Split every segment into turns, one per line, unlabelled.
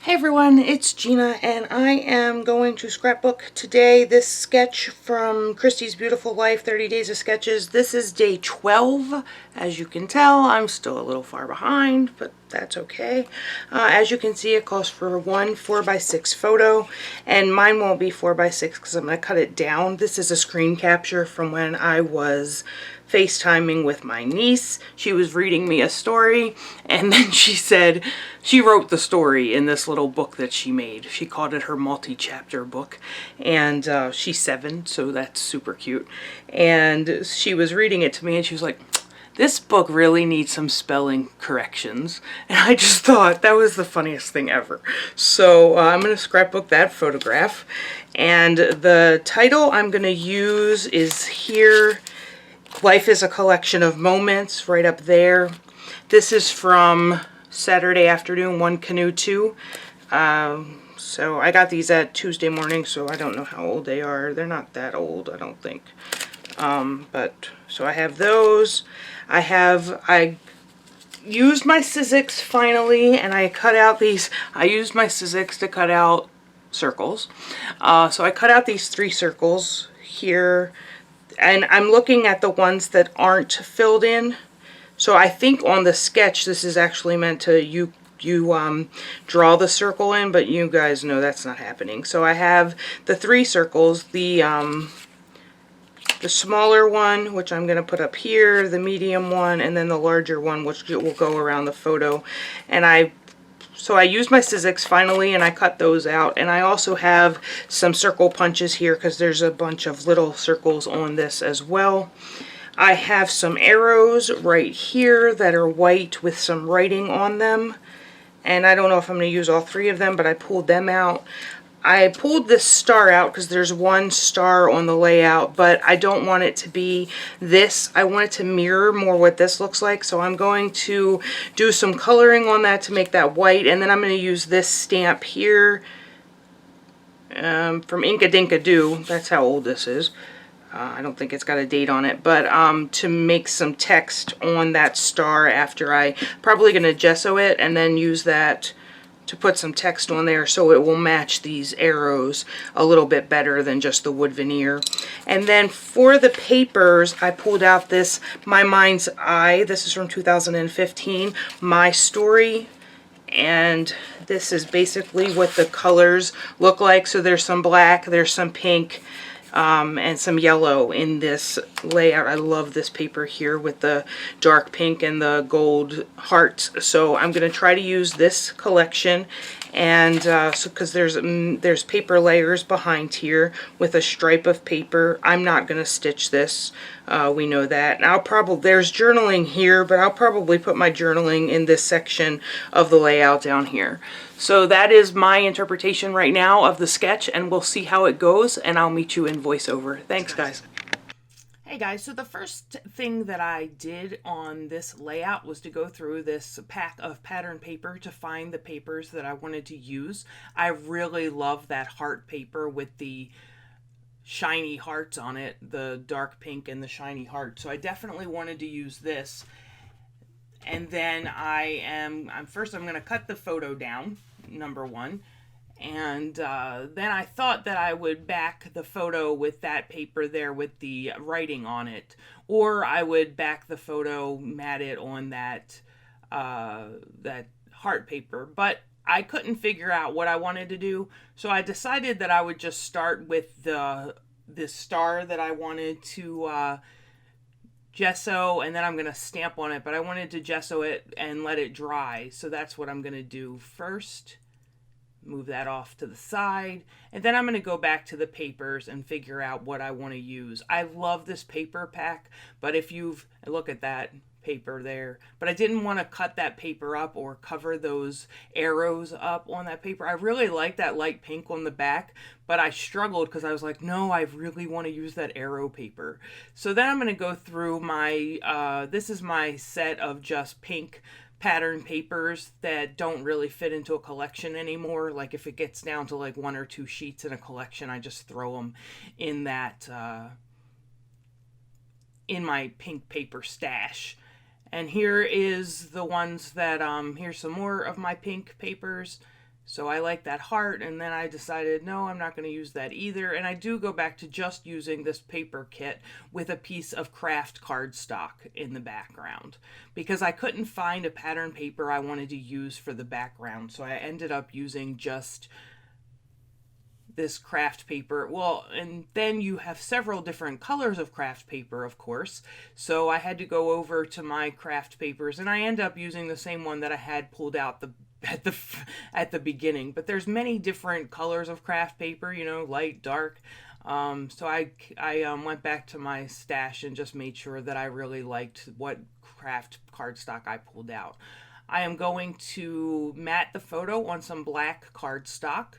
Hey everyone, it's Gina and I am going to scrapbook today this sketch from Christy's Beautiful Life 30 Days of Sketches. This is day 12. As you can tell, I'm still a little far behind, but that's okay. As you can see, it calls for one 4x6 photo, and mine won't be 4x6 because I'm going to cut it down. This is a screen capture from when I was FaceTiming with my niece. She was reading me a story, and then she said she wrote the story in this little book that she made. She called it her multi-chapter book, and she's 7, so that's super cute. And she was reading it to me, and she was like, "This book really needs some spelling corrections." And I just thought that was the funniest thing ever. So I'm going to scrapbook that photograph. And the title I'm going to use is here. Life is a collection of moments, right up there. This is from Saturday afternoon, One Canoe 2. So I got these at Tuesday morning, so I don't know how old they are. They're not that old, I don't think. So I have those. I used my Sizzix finally, and I cut out these. I used my Sizzix to cut out circles. So I cut out these 3 circles here, and I'm looking at the ones that aren't filled in. So I think on the sketch this is actually meant to you draw the circle in, but you guys know that's not happening. So I have the 3 circles, the smaller one, which I'm going to put up here, the medium one, and then the larger one, which will go around the photo. And so I used my Sizzix finally, and I cut those out. And I also have some circle punches here because there's a bunch of little circles on this as well. I have some arrows right here that are white with some writing on them. And I don't know if I'm going to use all 3 of them, but I pulled them out. I pulled this star out because there's 1 star on the layout, but I don't want it to be this. I want it to mirror more what this looks like, so I'm going to do some coloring on that to make that white, and then I'm going to use this stamp here from Inka Dinka Doo. That's how old this is. I don't think it's got a date on it, but to make some text on that star after probably going to gesso it and then use that to put some text on there so it will match these arrows a little bit better than just the wood veneer. And then for the papers, I pulled out this My Mind's Eye. This is from 2015, My Story. And this is basically what the colors look like. So there's some black, there's some pink, and some yellow in this layout. I love this paper here with the dark pink and the gold hearts. So I'm going to try to use this collection, and so because there's paper layers behind here with a stripe of paper. I'm not going to stitch this. We know that. And there's journaling here, but I'll probably put my journaling in this section of the layout down here. So that is my interpretation right now of the sketch, and we'll see how it goes, and I'll meet you in voiceover. Thanks, guys. Hey guys, so the first thing that I did on this layout was to go through this pack of pattern paper to find the papers that I wanted to use. I really love that heart paper with the shiny hearts on it, the dark pink and the shiny heart. So I definitely wanted to use this. And then first I'm going to cut the photo down, number 1. And then I thought that I would back the photo with that paper there with the writing on it. Or I would back the photo, mat it on that heart paper. But I couldn't figure out what I wanted to do. So I decided that I would just start with this star that I wanted to gesso, and then I'm going to stamp on it, but I wanted to gesso it and let it dry, so that's what I'm going to do first. Move that off to the side, and then I'm going to go back to the papers and figure out what I want to use. I love this paper pack, but look at that paper there, but I didn't want to cut that paper up or cover those arrows up on that paper. I really like that light pink on the back, but I struggled because I was like, no, I really want to use that arrow paper. So then I'm going to go through my this is my set of just pink pattern papers that don't really fit into a collection anymore. Like if it gets down to like 1 or 2 sheets in a collection, I just throw them in that in my pink paper stash. And here is the ones that, here's some more of my pink papers. So I like that heart, and then I decided, no, I'm not going to use that either. And I do go back to just using this paper kit with a piece of craft cardstock in the background because I couldn't find a pattern paper I wanted to use for the background. So I ended up using just this craft paper. Well, and then you have several different colors of craft paper, of course. So I had to go over to my craft papers, and I end up using the same one that I had pulled out at the beginning. But there's many different colors of craft paper, you know, light, dark. So I went back to my stash and just made sure that I really liked what craft cardstock I pulled out. I am going to mat the photo on some black cardstock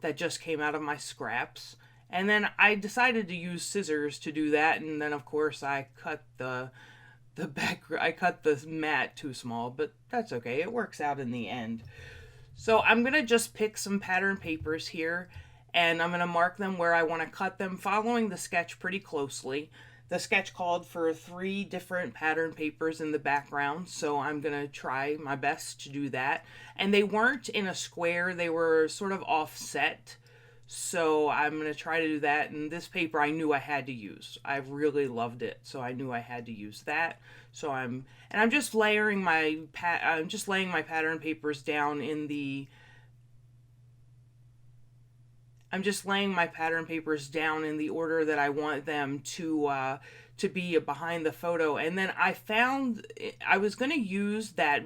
that just came out of my scraps. And then I decided to use scissors to do that, and then of course I cut the mat too small, but that's okay. It works out in the end. So I'm going to just pick some pattern papers here, and I'm going to mark them where I want to cut them, following the sketch pretty closely. The sketch called for 3 different pattern papers in the background, so I'm going to try my best to do that. And they weren't in a square, they were sort of offset. So I'm going to try to do that. And this paper I knew I had to use. I really loved it, so I knew I had to use that. So I'm just layering my I'm just laying my pattern papers down in the I'm just laying my pattern papers down in the order that I want them to be behind the photo. And then I found I was going to use that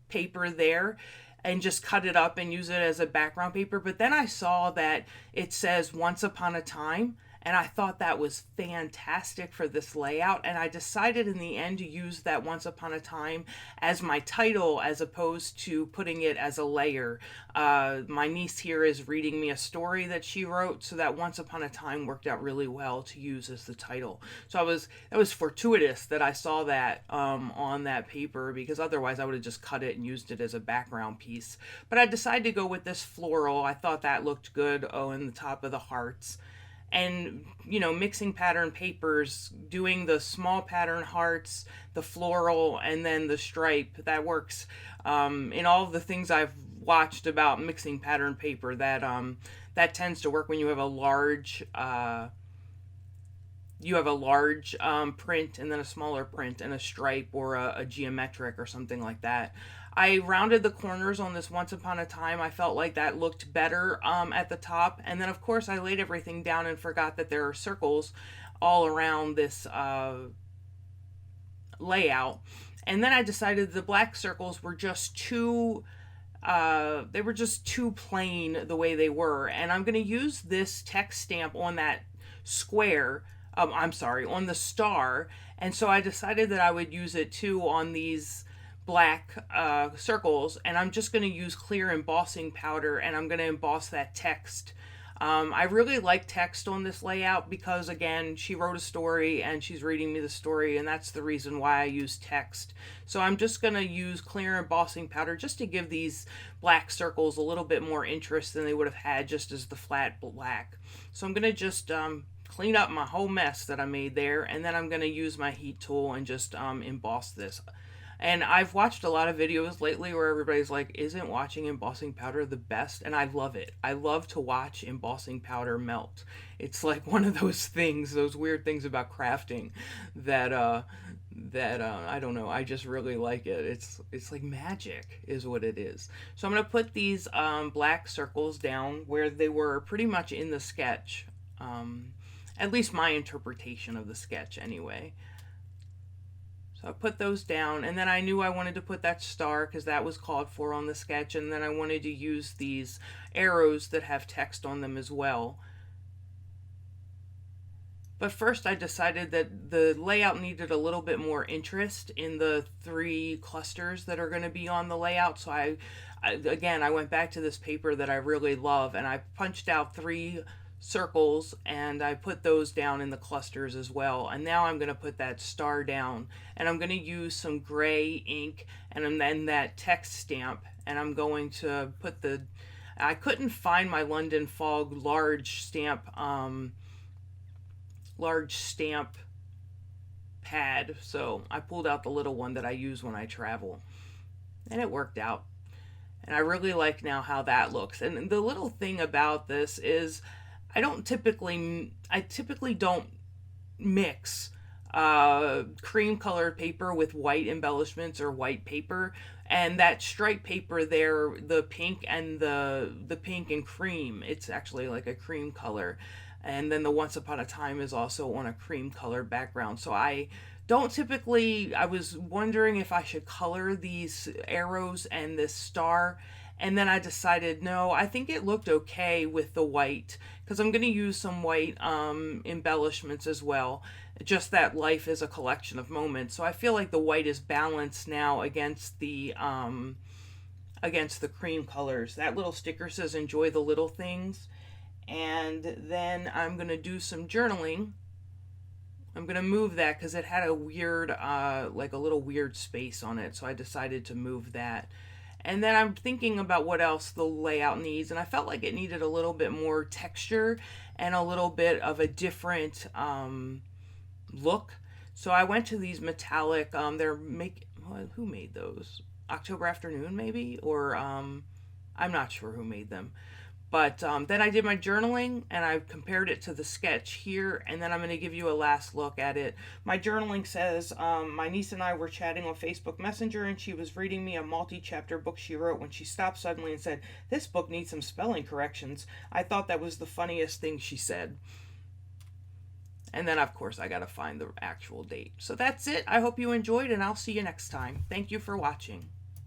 paper there and just cut it up and use it as a background paper. But then I saw that it says Once Upon a Time, and I thought that was fantastic for this layout, and I decided in the end to use that Once Upon a Time as my title as opposed to putting it as a layer. My niece here is reading me a story that she wrote, so that Once Upon a Time worked out really well to use as the title. So that was fortuitous that I saw that on that paper, because otherwise I would have just cut it and used it as a background piece. But I decided to go with this floral. I thought that looked good, in the top of the hearts. And, you know, mixing pattern papers, doing the small pattern hearts, the floral, and then the stripe, that works. In all of the things I've watched about mixing pattern paper, that tends to work when you have a large print and then a smaller print and a stripe or a geometric or something like that. I rounded the corners on this Once Upon a Time. I felt like that looked better at the top. And then, of course, I laid everything down and forgot that there are circles all around this layout. And then I decided the black circles were just too plain the way they were. And I'm going to use this text stamp on that square. On the star. And so I decided that I would use it too on these black circles, and I'm just going to use clear embossing powder, and I'm going to emboss that text. I really like text on this layout because, again, she wrote a story and she's reading me the story, and that's the reason why I use text. So I'm just going to use clear embossing powder just to give these black circles a little bit more interest than they would have had just as the flat black. So I'm going to just clean up my whole mess that I made there, and then I'm going to use my heat tool and just emboss this. And I've watched a lot of videos lately where everybody's like, isn't watching embossing powder the best? And I love it. I love to watch embossing powder melt. It's like one of those things, those weird things about crafting that I don't know, I just really like it. It's like magic is what it is. So I'm going to put these black circles down where they were pretty much in the sketch. At least my interpretation of the sketch anyway. So I put those down, and then I knew I wanted to put that star because that was called for on the sketch, and then I wanted to use these arrows that have text on them as well. But first I decided that the layout needed a little bit more interest in the 3 clusters that are going to be on the layout. So I went back to this paper that I really love, and I punched out 3 circles and I put those down in the clusters as well. And now I'm going to put that star down, and I'm going to use some gray ink and then that text stamp, and I'm going to put I couldn't find my London Fog large stamp pad, so I pulled out the little one that I use when I travel, and it worked out. And I really like now how that looks. And the little thing about this is I typically don't mix cream colored paper with white embellishments or white paper, and that striped paper there, the pink and the pink and cream, it's actually like a cream color, and then the Once Upon a Time is also on a cream colored background. So I don't typically, I was wondering if I should color these arrows and this star, and then I decided no, I think it looked okay with the white, because I'm going to use some white embellishments as well. Just that life is a collection of moments. So I feel like the white is balanced now against the cream colors. That little sticker says enjoy the little things. And then I'm going to do some journaling. I'm going to move that because it had a weird, like a little weird space on it. So I decided to move that. And then I'm thinking about what else the layout needs. And I felt like it needed a little bit more texture and a little bit of a different look. So I went to these metallic, who made those? October Afternoon maybe? Or I'm not sure who made them. But then I did my journaling and I compared it to the sketch here, and then I'm going to give you a last look at it. My journaling says, my niece and I were chatting on Facebook Messenger, and she was reading me a multi-chapter book she wrote when she stopped suddenly and said, "This book needs some spelling corrections." I thought that was the funniest thing she said. And then, of course, I got to find the actual date. So that's it. I hope you enjoyed, and I'll see you next time. Thank you for watching.